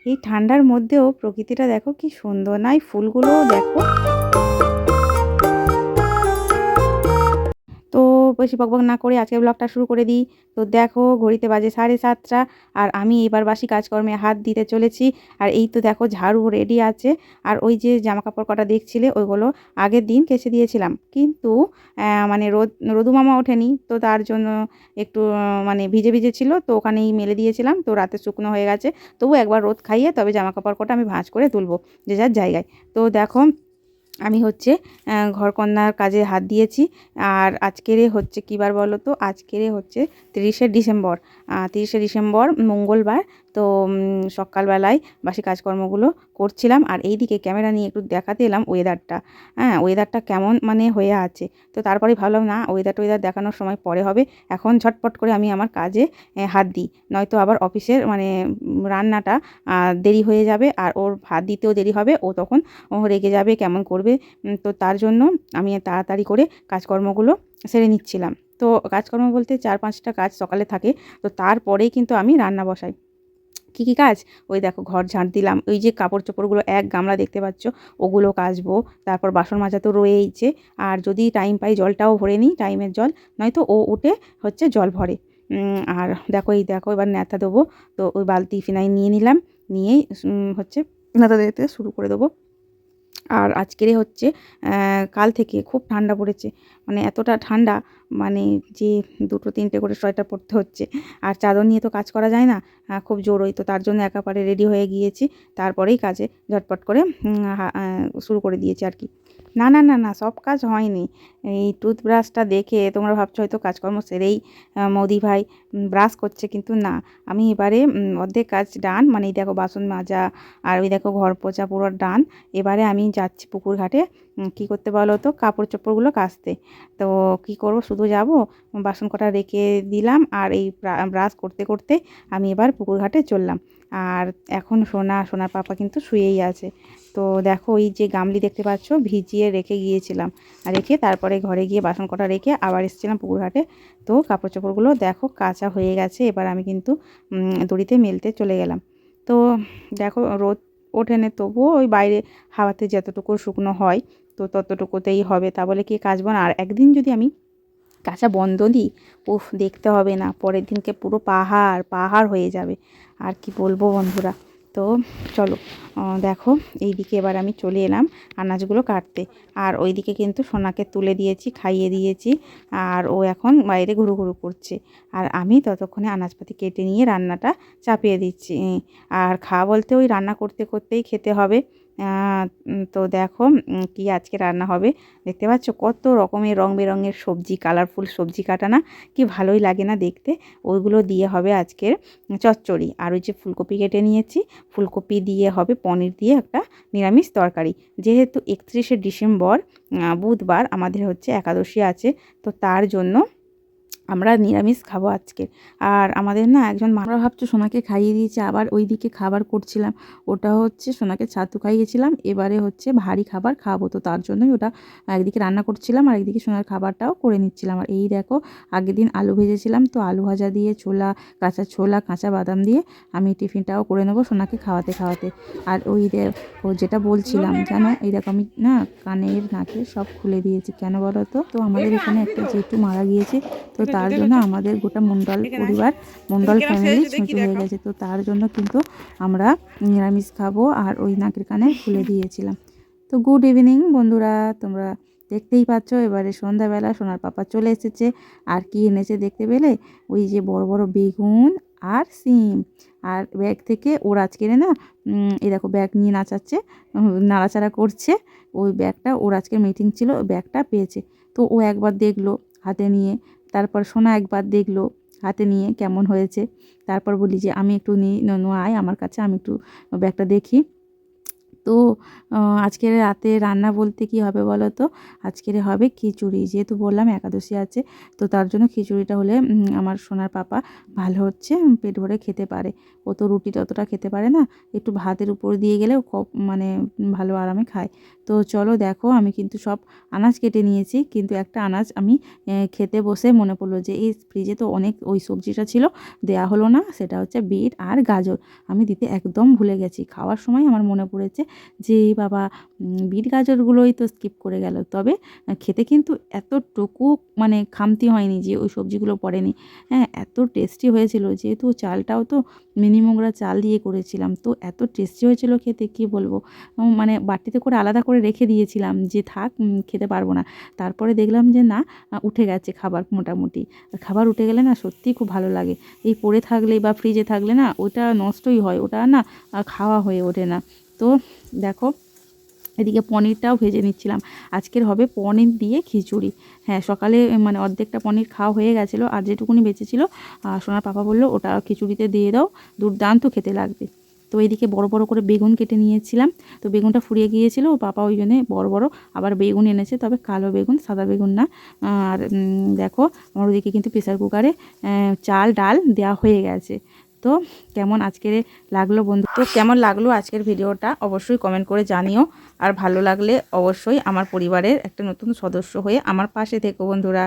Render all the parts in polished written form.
এই ঠান্ডার মধ্যেও প্রকৃতিটা দেখো কি সুন্দর, না এই ফুলগুলোও দেখো। তো বেশি বকবক না করে আজকের ব্লগটা শুরু করে দিই। তো দেখো ঘড়িতে বাজে 7:30 আর আমি এবার বাসি কাজকর্মে হাত দিতে চলেছি। আর এই তো দেখো ঝাড়ু রেডি আছে। আর ওই যে জামাকাপড় কটা দেখছিলে ওইগুলো আগের দিন কেচে দিয়েছিলাম, কিন্তু মানে রোদু মামা ওঠেনি, তো তার জন্য একটু মানে ভিজে ভিজে ছিল, তো ওখানেই মেলে দিয়েছিলাম। তো রাতে শুকনো হয়ে গেছে, তবু একবার রোদ খাইয়ে তবে জামাকাপড় কটা আমি ভাঁজ করে তুলবো যে যার জায়গায়। তো দেখো আমি হচ্ছে ঘরকন্নার কাজে হাত দিয়েছি। আর আজকেরে হচ্ছে কী বার বলো তো, আজকেরে হচ্ছে 30শে ডিসেম্বর। 30শে ডিসেম্বর মঙ্গলবার। তো সকালবেলায় বাসি কাজকর্মগুলো করছিলাম। আর এই দিকে ক্যামেরা নিয়ে একটু দেখাতে এলাম ওয়েদারটা। হ্যাঁ, ওয়েদারটা কেমন মানে হয়ে আছে। তো তারপরে ভাবলাম না, ওয়েদার দেখানোর সময় পরে হবে, এখন ঝটপট করে আমি আমার কাজে হাত দিই, নয়তো আবার অফিসের মানে রান্নাটা দেরি হয়ে যাবে, আর ওর ভাত দিতেও দেরি হবে, ও তখন ও রেগে যাবে, কেমন করবে। তো তার জন্য আমি তাড়াতাড়ি করে কাজকর্মগুলো সেরে নিচ্ছিলাম। তো কাজকর্ম বলতে 4-5টা কাজ সকালে থাকে, তো তারপরেই কিন্তু আমি রান্না বসাই। কী কী কাজ? ওই দেখো ঘর ঝাঁট দিলাম, ওই যে কাপড় চোপড়গুলো এক গামলা দেখতে পাচ্ছ ওগুলো কাচবো, তারপর বাসন মাজা তো রয়েইছে। আর যদি টাইম পাই জলটাও ভরে নিই, টাইমের জল, নয়তো ও উঠে হচ্ছে জল ভরে। আর দেখো এই দেখো এবার ন্যাতা দেবো। তো ওই বালতি ফিনাইল নিয়ে নিলাম, নিয়েই হচ্ছে ন্যাতা দিতে শুরু করে দেবো। আর আজকেরে হচ্ছে কাল থেকে খুব ঠান্ডা পড়েছে, মানে এতটা ঠান্ডা মানে যে 2-3টে করে সোয়েটার পরতে হচ্ছে। আর চাদর নিয়ে তো কাজ করা যায় না, খুব জোরই। তো তার জন্য একেবারে রেডি হয়ে গিয়েছি, তারপরেই কাজে ঝটপট করে শুরু করে দিয়েছি আর কি। না না না না, সব কাজ হয়নি। এই টুথব্রাশটা দেখে তোমরা ভাবছো হয়তো কাজকর্ম সেরেই মোদি ভাই ব্রাশ করছে, কিন্তু না, আমি এবারে অর্ধেক কাজ ডান, মানে এই দেখো বাসন মাজা আর ওই দেখো ঘর পোছা পুরো ডান। এবারে আমি যাচ্ছি পুকুর ঘাটে কী করতে বলো তো, কাপড় চোপড়গুলো কাচতে। তো কী করবো, শুধু যাব, বাসন কটা রেখে দিলাম, আর এই ব্রাশ করতে করতে আমি এবার পুকুর ঘাটে চললাম। আর এখন সোনার পাপা কিন্তু শুয়েই আছে। তো দেখো ওই যে গামলি দেখতে পাচ্ছ ভিজিয়ে রেখে গিয়েছিলাম, রেখে তারপরে ঘরে গিয়ে বাসন কটা রেখে আবার এসেছিলাম পুকুর ঘাটে। তো কাপড় চোপড়গুলো দেখো কাচা হয়ে গেছে, এবার আমি কিন্তু দড়িতে মেলতে চলে গেলাম। তো দেখো রোদ ওঠেনি, তবুও ওই বাইরে হাওয়াতে যতটুকু শুকনো হয় তো ততটুকুতেই হবে, তা বলে কি কাচবো না। আর একদিন যদি আমি কাচা বন্ধ দিই, উফ দেখতে হবে না, পরের দিনকে পুরো পাহাড় পাহাড় হয়ে যাবে। আর কি বলবো বন্ধুরা। তো চলো দেখো এইদিকে এবার আমি চলে এলাম আনাজগুলো কাটতে। আর ওইদিকে কিন্তু সোনাকে তুলে দিয়েছি, খাইয়ে দিয়েছি, আর ও এখন বাইরে ঘুরু ঘুরু করছে। আর আমি ততক্ষণে আনাজপাতি কেটে নিয়ে রান্নাটা চাপিয়ে দিচ্ছি। আর খাওয়া বলতে ওই রান্না করতে করতেই খেতে হবে। তো দেখো কি আজকে রান্না হবে, দেখতে পাচ্ছ কত রকমের রং বেরঙের সবজি, কালারফুল সবজি কাটা না, কি ভালোই লাগে না দেখতে। ওইগুলো দিয়ে হবে আজকের চচ্চড়ি। আর ওই যে ফুলকপি কেটে নিয়েছি, ফুলকপি দিয়ে হবে পনির দিয়ে একটা নিরামিষ তরকারি। যেহেতু 31শে ডিসেম্বর বুধবার আমাদের হচ্ছে একাদশী আছে, তো তার জন্য আমরা নিরামিষ খাবো আজকে। আর আমাদের না একজন আমরা ভাবছো সোনাকে খাইয়ে দিয়েছি, আবার ওইদিকে খাবার করছিলাম, ওটা হচ্ছে সোনাকে ছাতু খাইয়েছিলাম, এবারে হচ্ছে ভারী খাবার খাবো, তো তার জন্যই ওটা একদিকে রান্না করছিলাম আর একদিকে সোনার খাবারটাও করে নিচ্ছিলাম। আর এই দেখো আগের দিন আলু ভেজেছিলাম, তো আলু ভাজা দিয়ে ছোলা কাঁচা বাদাম দিয়ে আমি টিফিনটাও করে নেবো সোনাকে খাওয়াতে খাওয়াতে। আর ওই দেখো যেটা বলছিলাম জানো, এই দেখো আমি না কানের নাকের সব খুলে দিয়েছি, কেন বলো তো, আমাদের এখানে একটা জেঠু মারা গিয়েছে, তো তার জন্য আমাদের গোটা মণ্ডল ফ্যামিলি ছোঁচো হয়ে গেছে, তো তার জন্য কিন্তু আমরা নিরামিষ খাবো। আর ওই নাকের কানে খুলে দিয়েছিলাম। তো গুড ইভিনিং বন্ধুরা, তোমরা দেখতেই পাচ্ছ এবারে সন্ধ্যাবেলা সোনার পাপা চলে এসেছে। আর কি এনেছে দেখতে পেলে, ওই যে বড় বড় বেগুন আর সিম। আর ব্যাগ থেকে ওর আজকের না এই দেখো ব্যাগ নিয়ে নাড়াচাড়া করছে। ওই ব্যাগটা ওর আজকের মিটিং ছিল, ব্যাগটা পেয়েছে। তো ও একবার দেখলো হাতে নিয়ে, তারপর সোনা একবার দেখলো হাতে নিয়ে কেমন হয়েছে। তারপর বলি যে আমি একটু আয় আমার কাছে, আমি একটু ব্যাগটা দেখি। তো আজকের রাতে রান্না বলতে কি হবে বলো তো, আজকের হবে খিচুড়ি, যেহেতু বললাম একাদশী আছে, তো তার জন্য খিচুড়িটা হলে আমার সোনার পাপা ভালো হচ্ছে পেট ভরে খেতে পারে। ও তো রুটি ততটা খেতে পারে না, একটু ভাতের উপর দিয়ে গেলেও মানে ভালো আরামে খায়। তো চলো দেখো আমি কিন্তু সব আনাজ কেটে নিয়েছি, কিন্তু একটা আনাজ আমি খেতে বসে মনে পড়লো যে এই ফ্রিজে তো অনেক ওই সবজিটা ছিল, দেয়া হলো না, সেটা হচ্ছে বিট আর গাজর। আমি দিতে একদম ভুলে গেছি। খাওয়ার সময় আমার মনে পড়েছে যে এই বাবা বিট গাজরগুলোই তো স্কিপ করে গেল। তবে খেতে কিন্তু এতটুকু মানে খামতি হয়নি যে ওই সবজিগুলো পড়েনি। হ্যাঁ, এত টেস্টি হয়েছিল, যেহেতু চালটাও তো মিনি মোগরা চাল দিয়ে করেছিলাম, তো এত টেস্টি হয়েছিল খেতে কি বলবো। মানে বাটিতে করে আলাদা করে রেখে দিয়েছিলাম যে থাক, খেতে পারবো না। তারপরে দেখলাম যে না, উঠে গেছে খাবার মোটামুটি। আর খাবার উঠে গেলে না সত্যিই খুব ভালো লাগে। এই পড়ে থাকলে বা ফ্রিজে থাকলে না ওটা নষ্টই হয়, ওটা না খাওয়া হয়ে ওঠে না। তো দেখো এদিকে পনিরটাও ভেজে নিচ্ছিলাম। আজকের হবে পনির দিয়ে খিচুড়ি। হ্যাঁ, সকালে মানে অর্ধেকটা পনির খাওয়া হয়ে গেছিলো, আর যেটুকুনি বেঁচেছিল সোনার পাপা বললো ওটা খিচুড়িতে দিয়ে দাও, দুর্দান্ত খেতে লাগবে। তো এইদিকে বড় বড় করে বেগুন কেটে নিয়েছিলাম। তো বেগুনটা ফুরিয়ে গিয়েছিল, ও পাপা ওই জন্যে বড় বড় আবার বেগুন এনেছে, তবে কালো বেগুন, সাদা বেগুন না। আর দেখো আমার ওদিকে কিন্তু প্রেসার কুকারে চাল ডাল দেওয়া হয়ে গেছে। তো কেমন আজকের লাগলো বন্ধু, তো কেমন লাগলো আজকের ভিডিওটা অবশ্যই কমেন্ট করে জানিও। আর ভালো লাগলে অবশ্যই আমার পরিবারের একটা নতুন সদস্য হয়ে আমার পাশে থেকো বন্ধুরা।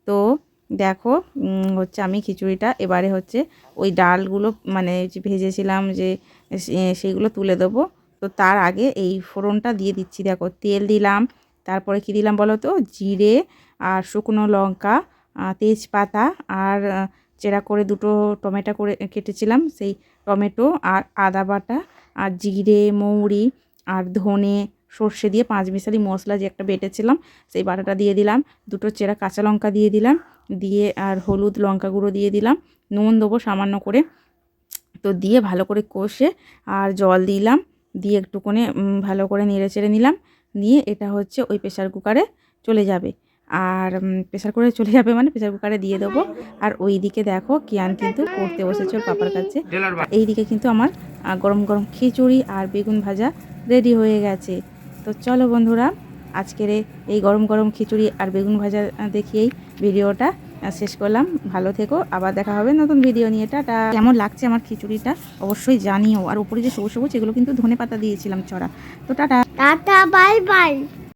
তো দেখো হচ্ছে আমি খিচুড়িটা এবারে হচ্ছে ওই ডালগুলো মানে যে ভেজেছিলাম যে সেইগুলো তুলে দেবো। তো তার আগে এই ফোড়নটা দিয়ে দিচ্ছি। দেখো তেল দিলাম, তারপরে কি দিলাম বলো তো, জিরে আর শুকনো লঙ্কা, তেজপাতা, আর চেরা করে দুটো টমেটো করে কেটেছিলাম, সেই টমেটো আর আদা বাটা আর জিরে মৌরি আর ধনে সর্ষে দিয়ে পাঁচমিশালি মশলা যে একটা বেটেছিলাম সেই বাটাটা দিয়ে দিলাম, দুটো চেরা কাঁচা লঙ্কা দিয়ে দিলাম, দিয়ে আর হলুদ লঙ্কা গুঁড়ো দিয়ে দিলাম, নুন দেবো সামান্য করে। তো দিয়ে ভালো করে কষে আর জল দিলাম, দিয়ে একটুখানি ভালো করে নেড়ে চেড়ে নিলাম। নিয়ে এটা হচ্ছে ওই প্রেসার কুকারে চলে যাবে। আর প্রেসার কুকারে চলে যাবে মানে প্রেসার কুকারে দিয়ে দেবো। আর ওই দিকে দেখো কিয়ান কিন্তু পড়তে বসেছে ওর পাপার কাছে। এই দিকে কিন্তু আমার গরম গরম খিচুড়ি আর বেগুন ভাজা রেডি হয়ে গেছে। তো চলো বন্ধুরা, আজকের এই গরম গরম খিচুড়ি আর বেগুন ভাজা দেখিয়েই ভিডিওটা শেষ করলাম। ভালো থেকো, আবার দেখা হবে নতুন ভিডিও নিয়ে। টাটা। কেমন লাগছে আমার খিচুড়িটা অবশ্যই জানিও। আর উপরে যে সবুজ সবুজ এগুলো কিন্তু ধনেপাতা দিয়েছিলাম চড়া। তো টাটা, টাটা, বাই বাই।